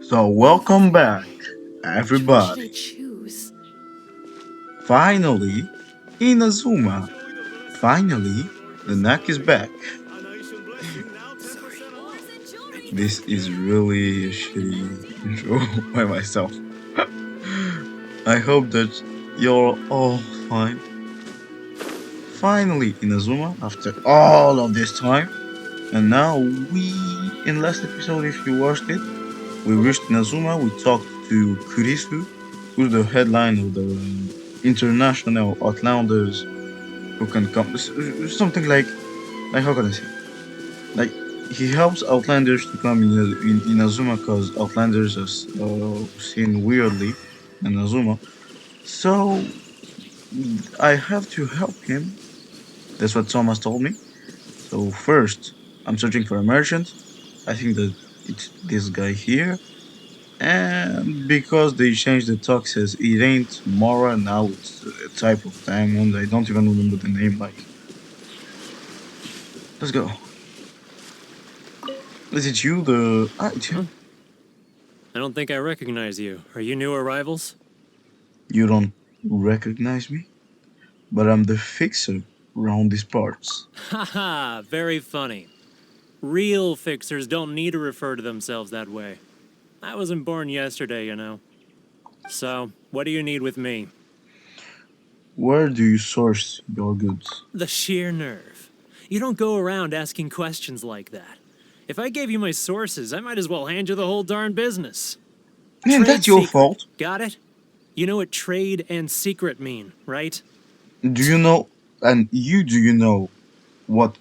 So welcome back, Which one should I everybody. choose? Finally, Inazuma. Finally, the neck is back. Sorry. This is really a shitty intro by myself. I hope that you're all fine. Finally, Inazuma, after all of this time. And now in last episode, if you watched it, we reached Inazuma, we talked to Kurisu, who's the headline of the international Outlanders who can come. Something like how can I say? Like he helps Outlanders to come in Inazuma because Outlanders are seen weirdly in Inazuma. So I have to help him. That's what Thomas told me. So first, I'm searching for a merchant. I think that it's this guy here. And because they changed the taxes, it ain't Mora now. It's a type of diamond. I don't even remember the name. Like, let's go. Is it you? It's him. I don't think I recognize you. Are you new arrivals? You don't recognize me, but I'm the fixer around these parts. Haha, very funny. Real fixers don't need to refer to themselves that way. I wasn't born yesterday, you know. So, what do you need with me? Where do you source your goods? The sheer nerve. You don't go around asking questions like that. If I gave you my sources, I might as well hand you the whole darn business. Man, Trade that's your secret. fault. Got it? You know what trade and secret mean, right? Do you know? And do you know what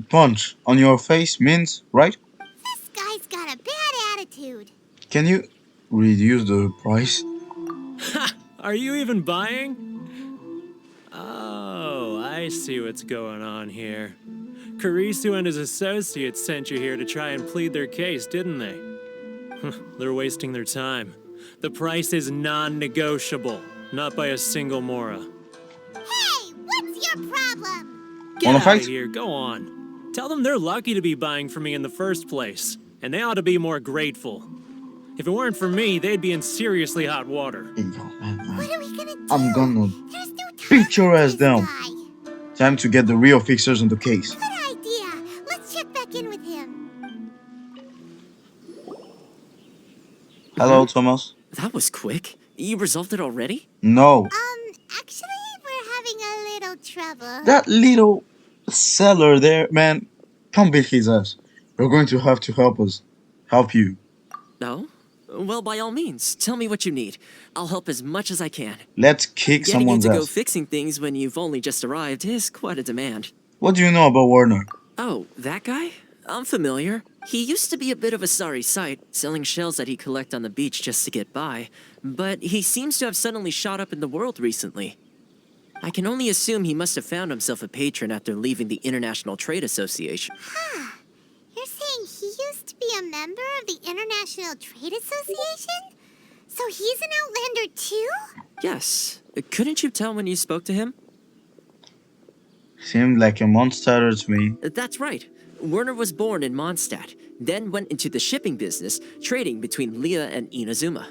punch on your face means, right? This guy's got a bad attitude. Can you reduce the price? Are you even buying? Oh, I see what's going on here. Kurisu and his associates sent you here to try and plead their case, didn't they? They're wasting their time. The price is non-negotiable, not by a single Mora. Hey, what's your problem? Get Wanna out fight? of here, go on. Tell them they're lucky to be buying from me in the first place, and they ought to be more grateful. If it weren't for me, they'd be in seriously hot water. Hey, yo, man, What are we gonna do? I'm gonna There's no time beat your for ass this down. guy. Time to get the real fixers on the case. Good idea. Let's check back in with him. Hello, Thomas. That was quick. You resolved it already? No, Actually, we're having a little trouble. that little seller there, man. Come beat his ass. You're going to have to help us. Help you. No? Well, by all means, tell me what you need. I'll help as much as I can. Let's kick Getting you someone's to go ass. fixing things when you've only just arrived is quite a demand. What do you know about Warner? Oh, that guy? I'm familiar. He used to be a bit of a sorry sight, selling shells that he'd collect on the beach just to get by. But he seems to have suddenly shot up in the world recently. I can only assume he must have found himself a patron after leaving the International Trade Association. You're saying he used to be a member of the International Trade Association? So he's an Outlander too? Yes. Couldn't you tell when you spoke to him? Seemed like a monster to me. That's right. Werner was born in Mondstadt, then went into the shipping business, trading between Leah and Inazuma.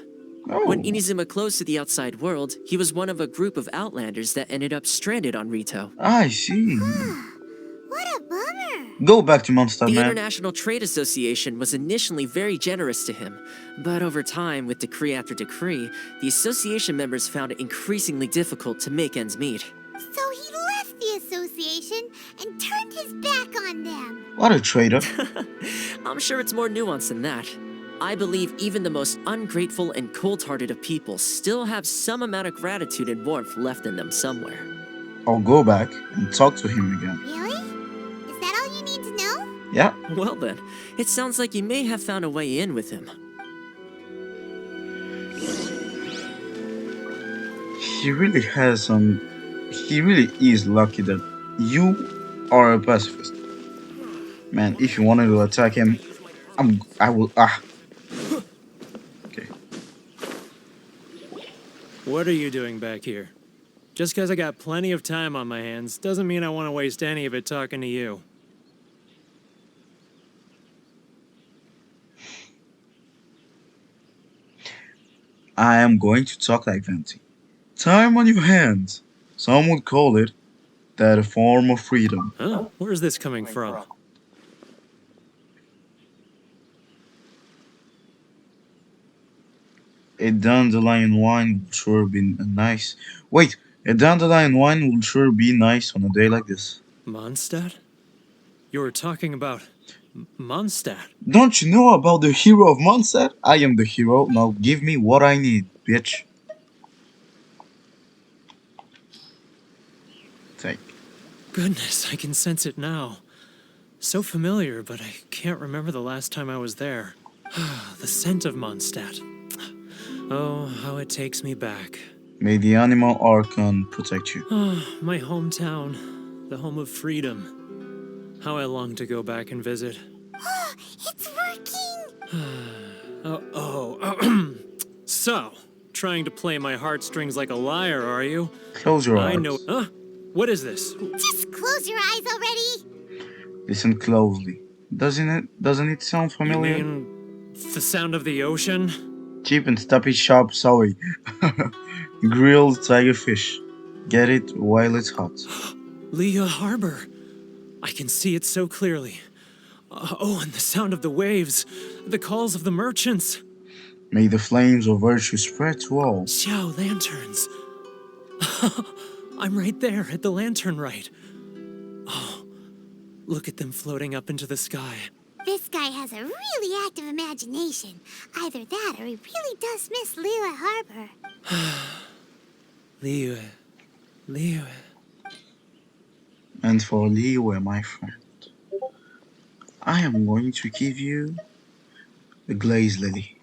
Oh, When Inazuma closed to the outside world, he was one of a group of Outlanders that ended up stranded on Ritou. I see. What a bummer. Go back to Monster, The man. International Trade Association was initially very generous to him, but over time, with decree after decree, the association members found it increasingly difficult to make ends meet. So he left the association and turned his back on them. What a traitor. I'm sure it's more nuanced than that. I believe even the most ungrateful and cold-hearted of people still have some amount of gratitude and warmth left in them somewhere. I'll go back and talk to him again. Really? Is that all you need to know? Yeah? Well then, it sounds like you may have found a way in with him. He really has some. He really is lucky that you are a pacifist. Man, if you wanted to attack him, I will. Okay. What are you doing back here? Just because I got plenty of time on my hands doesn't mean I want to waste any of it talking to you. I am going to talk like Venti. Time on your hands. Some would call it that a form of freedom. Huh? Where's this coming from? A dandelion wine will sure be nice. Wait, a dandelion wine will sure be nice on a day like this. Mondstadt? You were talking about Mondstadt. Don't you know about the hero of Mondstadt? I am the hero. Now give me what I need, bitch. Take. Goodness, I can sense it now. So familiar, but I can't remember the last time I was there. The scent of Mondstadt. Oh, how it takes me back. May the animal archon protect you. My hometown, the home of freedom. How I long to go back and visit. It's working! So, trying to play my heartstrings like a liar, are you? Close your eyes. I know. Huh? What is this? Just close your eyes already! Listen closely. Doesn't it sound You familiar? mean the sound of the ocean? Cheap and stuffy sharp sorry. Grilled tiger fish. Get it while it's hot. Leah Harbor. I can see it so clearly. And the sound of the waves, the calls of the merchants. May the flames of virtue spread to all. Xiao lanterns. I'm right there at the lantern right. Oh, look at them floating up into the sky. This guy has a really active imagination. Either that or he really does miss Liyue Harbor. Liyue. And for Liyue, my friend, I am going to give you the glaze lily.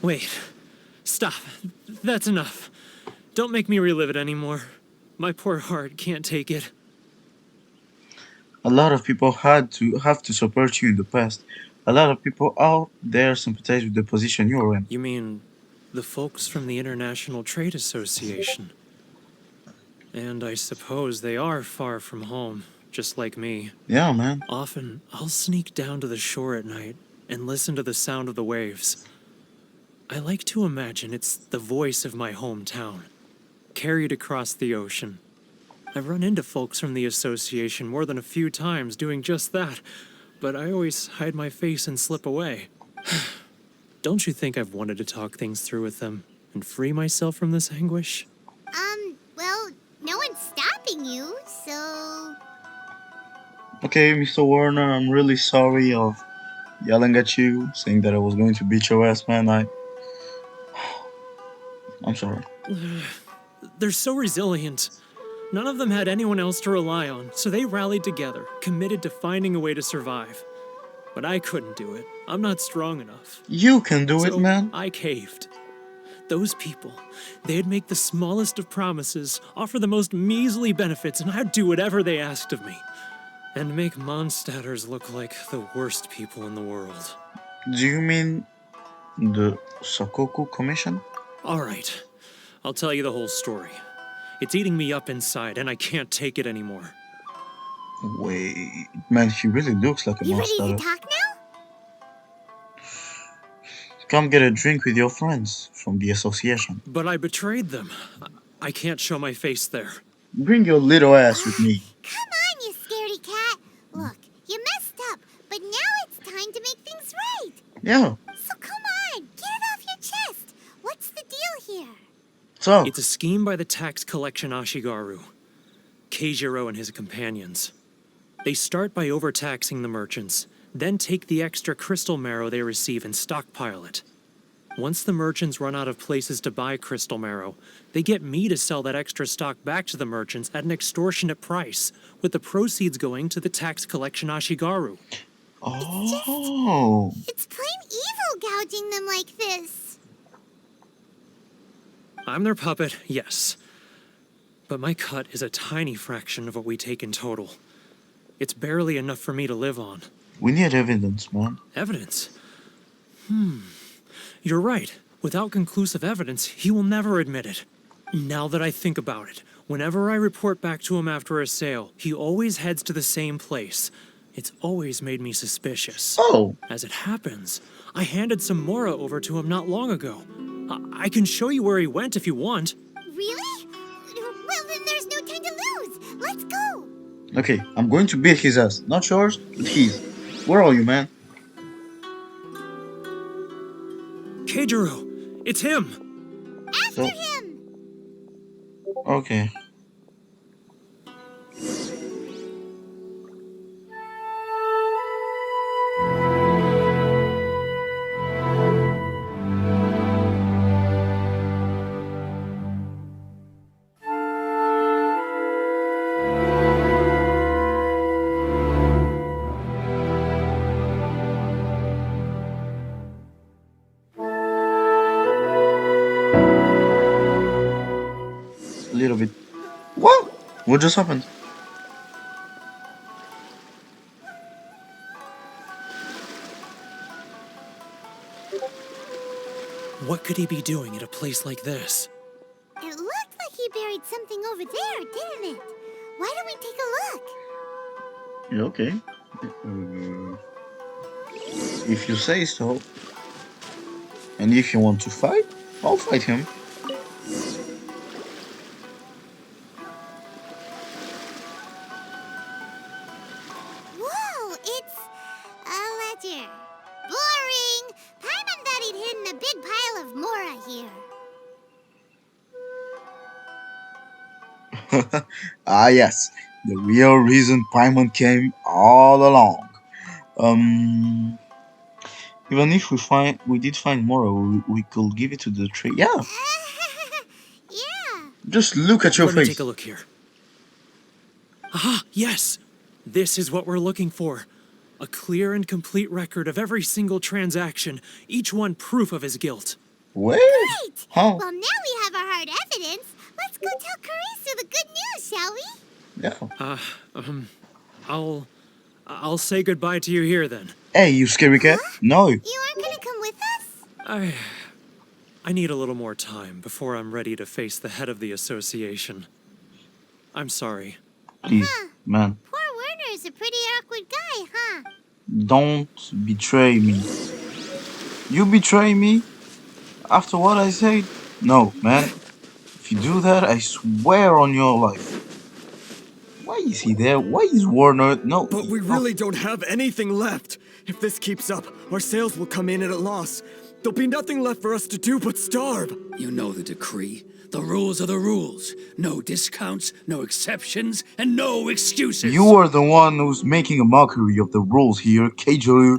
Wait. Stop. That's enough. Don't make me relive it anymore. My poor heart can't take it. A lot of people have to support you in the past. A lot of people out there sympathize with the position you're in. You mean the folks from the International Trade Association? And I suppose they are far from home, just like me. Yeah, man. Often, I'll sneak down to the shore at night and listen to the sound of the waves. I like to imagine it's the voice of my hometown, carried across the ocean. I've run into folks from the association more than a few times doing just that, but I always hide my face and slip away. Don't you think I've wanted to talk things through with them and free myself from this anguish? Well, no one's stopping you, so... Okay, Mr. Warner, I'm really sorry of yelling at you, saying that I was going to beat your ass, man. I'm sorry. They're so resilient. None of them had anyone else to rely on, so they rallied together, committed to finding a way to survive. But I couldn't do it. I'm not strong enough. You can do it, So man. I caved. Those people, they'd make the smallest of promises, offer the most measly benefits, and I'd do whatever they asked of me. And make Mondstadters look like the worst people in the world. Do you mean the Sakoku Commission? All right, I'll tell you the whole story. It's eating me up inside, and I can't take it anymore. Wait, man, he really looks like a You ready to monster. talk now? Come get a drink with your friends from the association. But I betrayed them. I can't show my face there. Bring your little ass with me. Come on, you scaredy cat. Look, you messed up, but now it's time to make things right. Yeah, So come on, get it off your chest. What's the deal here? talk. It's a scheme by the tax collection Ashigaru, Keijiro and his companions. They start by overtaxing the merchants, then take the extra crystal marrow they receive and stockpile it. Once the merchants run out of places to buy crystal marrow, they get me to sell that extra stock back to the merchants at an extortionate price, with the proceeds going to the tax collection Ashigaru. Oh, It's plain evil gouging them like this. I'm their puppet, yes. But my cut is a tiny fraction of what we take in total. It's barely enough for me to live on. we need evidence, man. Evidence? You're right. Without conclusive evidence, he will never admit it. Now that I think about it, whenever I report back to him after a sale, he always heads to the same place, It's always made me suspicious. Oh, As it happens, I handed some Mora over to him not long ago. I can show you where he went if you want. Really? Well, then there's no time to lose. Let's go. okay. I'm going to beat his ass. Not yours, but his. Where are you, man? Keijiro, it's him! After So, him. okay. A little bit. What? What just happened? What could he be doing at a place like this? It looked like he buried something over there, didn't it? Why don't we take a look? Yeah, okay. If you say so. And if you want to fight, I'll fight him. Whoa, it's a ledger. Boring. Paimon thought he'd hidden a big pile of Mora here. Ah, yes. The real reason Paimon came all along. Even if we did find Mora, we could give it to the tree. Yeah, Yeah. just look at your Let me face. take a look here. Aha, yes! This is what we're looking for. A clear and complete record of every single transaction, each one proof of his guilt. Wait. Great. How? Well, now we have our hard evidence. Let's go tell Karisu the good news, shall we? Yeah. I'll say goodbye to you here then. Hey, you scary cat. No. You aren't gonna come with us? I need a little more time before I'm ready to face the head of the association. I'm sorry. Please, man. Poor Werner's a pretty awkward guy, huh? Don't betray me. You betray me? After what I said? No, man. If you do that, I swear on your life. Why is he there? Why is Warner? No. But we really don't have anything left. If this keeps up, our sales will come in at a loss. There'll be nothing left for us to do but starve. You know the decree. The rules are the rules. No discounts, no exceptions, and no excuses. You are the one who's making a mockery of the rules here, Keijiro.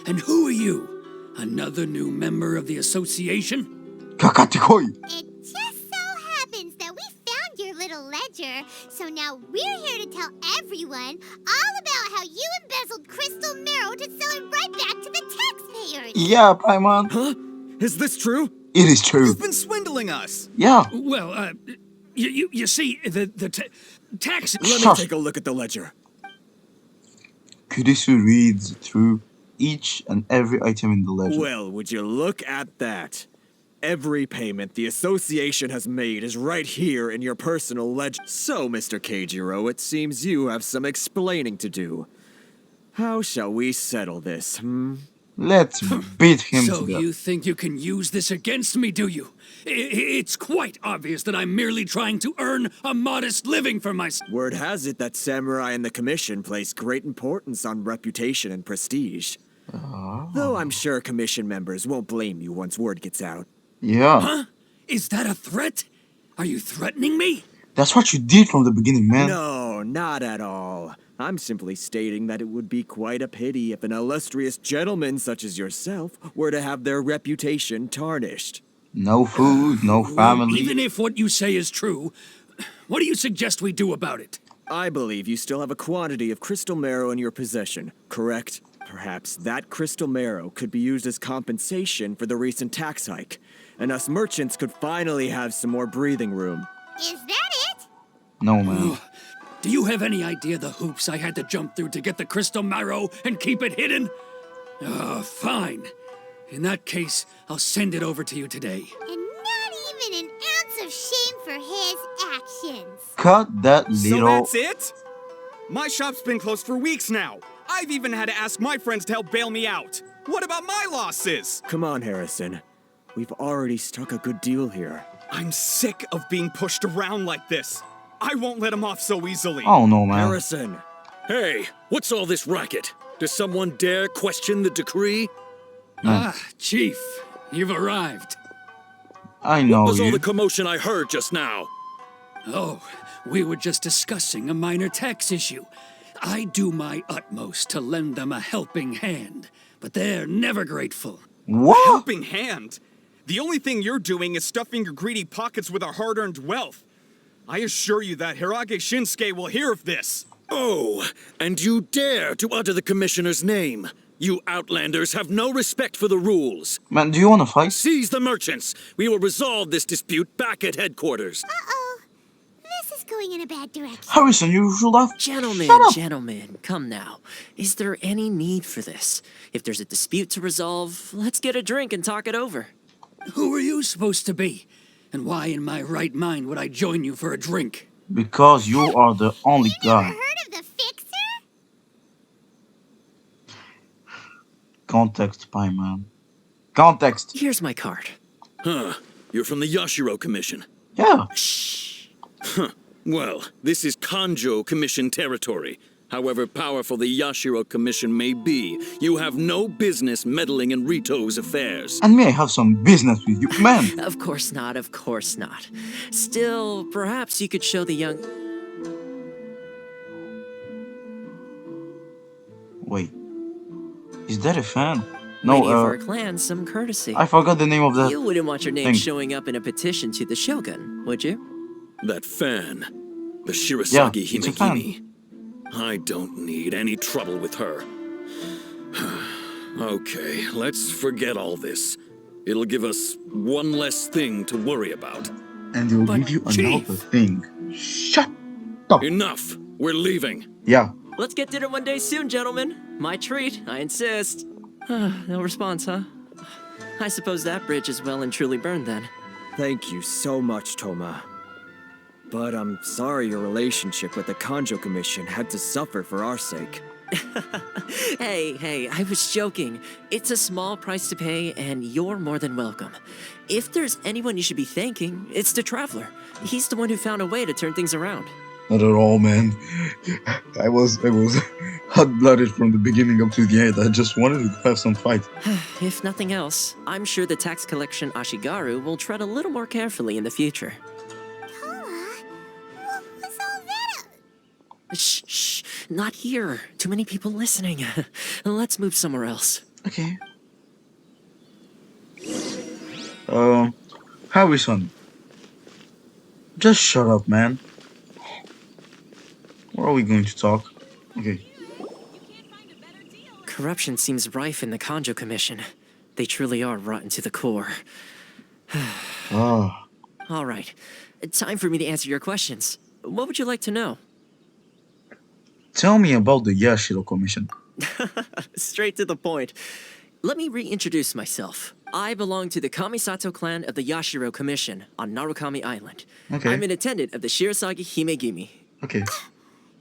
And who are you? Another new member of the association? Kakatekoi. It just so happens that we found your little ledger, so now we're here to tell everyone all about how you embezzled crystal marrow to sell it right back to the taxpayers. Yeah, Paimon. Huh? Is this true? It is true. You've been swindling us. Yeah. Well, you see, the tax... Let me Shush. take a look at the ledger. Kurisu reads through each and every item in the ledger. Well, would you look at that? Every payment the association has made is right here in your personal ledger. So, Mr. Keijiro, it seems you have some explaining to do. How shall we settle this, Let's beat him So to death. you think you can use this against me, do you? It's quite obvious that I'm merely trying to earn a modest living for myself. Word has it that Samurai and the Commission place great importance on reputation and prestige. Though I'm sure Commission members won't blame you once word gets out. Yeah. Huh? Is that a threat? Are you threatening me? That's what you did from the beginning, man. No, not at all. I'm simply stating that it would be quite a pity if an illustrious gentleman such as yourself were to have their reputation tarnished. No food, no family. Even if what you say is true, what do you suggest we do about it? I believe you still have a quantity of crystal marrow in your possession, correct? Perhaps that crystal marrow could be used as compensation for the recent tax hike, and us merchants could finally have some more breathing room. Is that it? No, man. Do you have any idea the hoops I had to jump through to get the crystal marrow and keep it hidden? Fine. In that case, I'll send it over to you today. And not even an ounce of shame for his actions. Cut that So little. that's it? My shop's been closed for weeks now. I've even had to ask my friends to help bail me out. What about my losses? Come on, Harrison. We've already struck a good deal here. I'm sick of being pushed around like this. I won't let him off so easily. Oh no, man. Harrison! Hey, what's all this racket? Does someone dare question the decree? Ah, Chief, you've arrived. I What know was all you. the commotion I heard just now? Oh, we were just discussing a minor tax issue. I do my utmost to lend them a helping hand, but they're never grateful. What? Helping hand. The only thing you're doing is stuffing your greedy pockets with our hard-earned wealth. I assure you that Hirage Shinsuke will hear of this. Oh, and you dare to utter the commissioner's name. You outlanders have no respect for the rules. Man, do you want to fight? Seize the merchants. We will resolve this dispute back at headquarters. Uh-oh. This is going in a bad direction. Harrison, you should have. Gentlemen, Shut up. gentlemen, come now. Is there any need for this? If there's a dispute to resolve, let's get a drink and talk it over. Who are you supposed to be? And why in my right mind would I join you for a drink? Because you are the only You never guy. heard of the Fixer? Context, Pie Man. Context. Here's my card. Huh. You're from the Yashiro Commission. Yeah. Shh. Well, this is Kanjou Commission territory. However powerful the Yashiro Commission may be, you have no business meddling in Ritou's affairs. And may I have some business with you, man? Of course not, of course not. Still, perhaps you could show the young... Wait. Is that a fan? lady No, of our clan some courtesy. I forgot the name of the. You wouldn't want your name thing. showing up in a petition to the Shogun, would you? That fan, the Shirasagi Yeah, it's a fan. Himegimi. I don't need any trouble with her. Okay, let's forget all this. It'll give us one less thing to worry about. And they'll But, give you Chief. another thing. Shut up. Enough! We're leaving. Yeah. Let's get dinner one day soon, gentlemen. My treat, I insist. No response, huh? I suppose that bridge is well and truly burned then. Thank you so much, Toma. But I'm sorry your relationship with the Kanjou Commission had to suffer for our sake. Hey, I was joking. It's a small price to pay, and you're more than welcome. If there's anyone you should be thanking, it's the Traveler. He's the one who found a way to turn things around. Not at all, man. I was hot-blooded from the beginning up to the end. I just wanted to have some fight. If nothing else, I'm sure the tax collection Ashigaru will tread a little more carefully in the future. Toma, what was all that? Shh, not here. Too many people listening. Let's move somewhere else. Okay. Harrison. Just shut up, man. Where are we going to talk? Okay. Corruption seems rife in the Kanjou Commission. They truly are rotten to the core. Ah. All right, time for me to answer your questions. What would you like to know? Tell me about the Yashiro Commission. Straight to the point. Let me reintroduce myself. I belong to the Kamisato clan of the Yashiro Commission on Narukami Island. Okay. I'm an attendant of the Shirasagi Himegimi. Okay.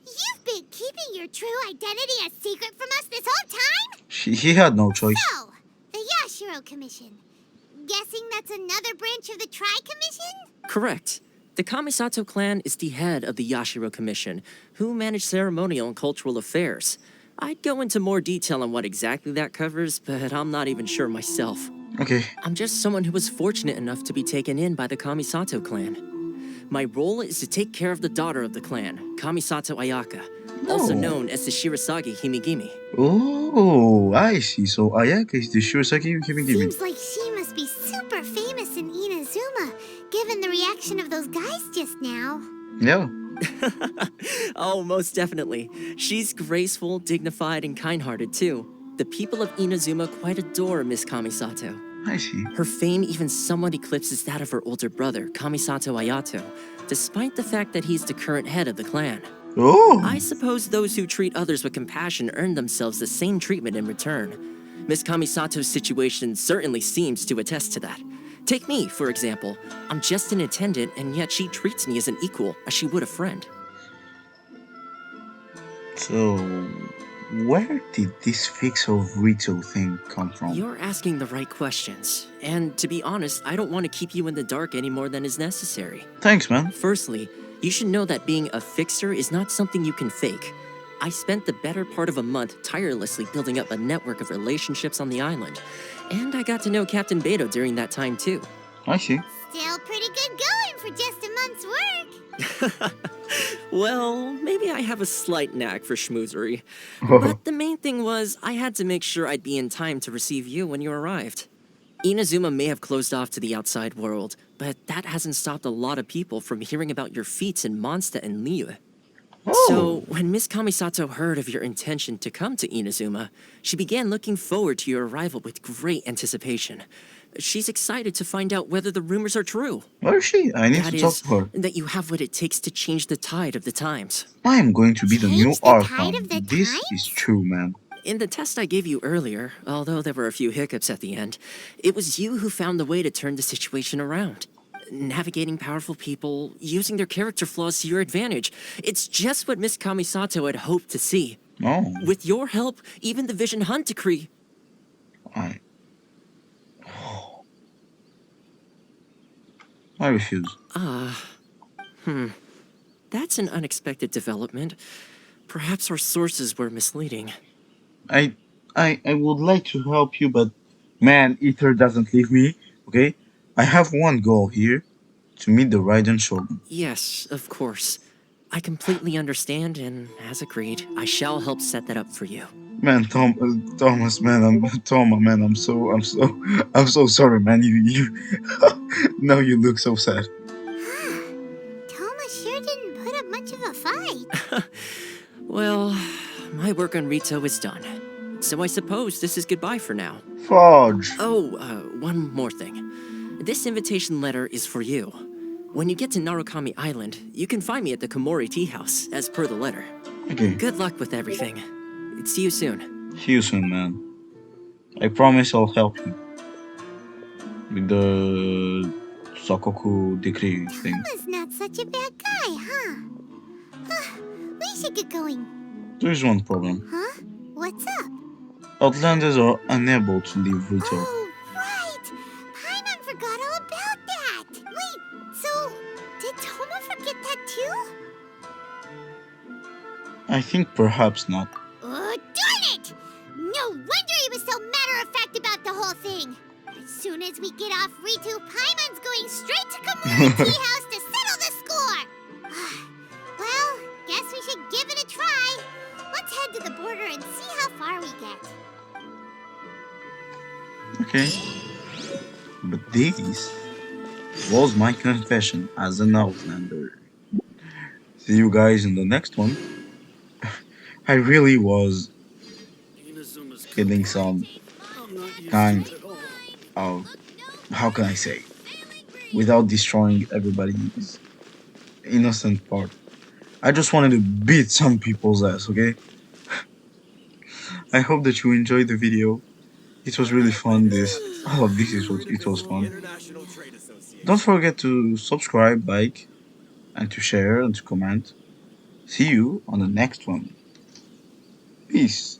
You've been keeping your true identity a secret from us this whole time? He had no choice. So, the Yashiro Commission. Guessing that's another branch of the Tri-Commission? Correct. The Kamisato clan is the head of the Yashiro Commission, who manage ceremonial and cultural affairs. I'd go into more detail on what exactly that covers, but I'm not even sure myself. Okay. I'm just someone who was fortunate enough to be taken in by the Kamisato clan. My role is to take care of the daughter of the clan, Kamisato Ayaka, also Oh. known as the Shirasagi Himegimi. Oh, I see. So Ayaka is the Shirasagi Himegimi. Seems like she must be super famous in Inazuma, given the reaction of those guys just now. Yeah. Oh, most definitely. She's graceful, dignified, and kind-hearted too. The people of Inazuma quite adore Miss Kamisato. I see. Her fame even somewhat eclipses that of her older brother, Kamisato Ayato, despite the fact that he's the current head of the clan. Oh. I suppose those who treat others with compassion earn themselves the same treatment in return. Miss Kamisato's situation certainly seems to attest to that. Take me, for example. I'm just an attendant, and yet she treats me as an equal, as she would a friend. So, where did this fix of Ritou thing come from? You're asking the right questions. And to be honest, I don't want to keep you in the dark any more than is necessary. Thanks, man. Firstly, you should know that being a fixer is not something you can fake. I spent the better part of a month tirelessly building up a network of relationships on the island. And I got to know Captain Beto during that time too. I see. Still pretty good going for just a month's work. Well, maybe I have a slight knack for schmoozery. But the main thing was, I had to make sure I'd be in time to receive you when you arrived. Inazuma may have closed off to the outside world, but that hasn't stopped a lot of people from hearing about your feats in Mondstadt and Liyue. So, when Miss Kamisato heard of your intention to come to Inazuma, she began looking forward to your arrival with great anticipation. She's excited to find out whether the rumors are true. Where is she? I need That to talk is, to her. that you have what it takes to change the tide of the times. I am going to be the new Change the Archon. tide of the This times? is true, man. In the test I gave you earlier, although there were a few hiccups at the end, it was you who found the way to turn the situation around. Navigating powerful people, using their character flaws to your advantage. It's just what Miss Kamisato had hoped to see. Oh, With your help, even the Vision Hunt decree. I refuse. That's an unexpected development. Perhaps our sources were misleading. I would like to help you, but man, Ether doesn't leave me. Okay, I have one goal here: to meet the Raiden Shogun. Yes, of course. I completely understand, and as agreed, I shall help set that up for you. Man, Thomas, man, Toma, man, I'm so sorry, man. You, now you look so sad. Toma sure didn't put up much of a fight. Well, my work on Ritou is done. So I suppose this is goodbye for now. Fudge. Oh, one more thing. This invitation letter is for you. When you get to Narukami Island, you can find me at the Komori Tea House, as per the letter. Okay, Good luck with everything. See you soon. see you soon, man. I promise I'll help you with the Sakoku decree thing. Toma's not such a bad guy, huh? We should get going. There's one problem. Huh? What's up? Outlanders are unable to leave Ritou. Oh, right! Paimon forgot all about that! Wait, so did Toma forget that too? I think perhaps not. Oh, darn it! No wonder he was so matter-of-fact about the whole thing! As soon as we get off Ritou, Paimon's going straight to Komori Tea House to settle the score! Well, guess we should give it a try. Let's head to the border and see how far we get. Okay. But this was my confession as an Outlander. See you guys in the next one. I really was feeling some kind of, how can I say, without destroying everybody's innocent part. I just wanted to beat some people's ass, okay? I hope that you enjoyed the video. It was really fun. All of this it was fun. International Trade Association. Don't forget to subscribe, like, and to share and to comment. See you on the next one. Peace.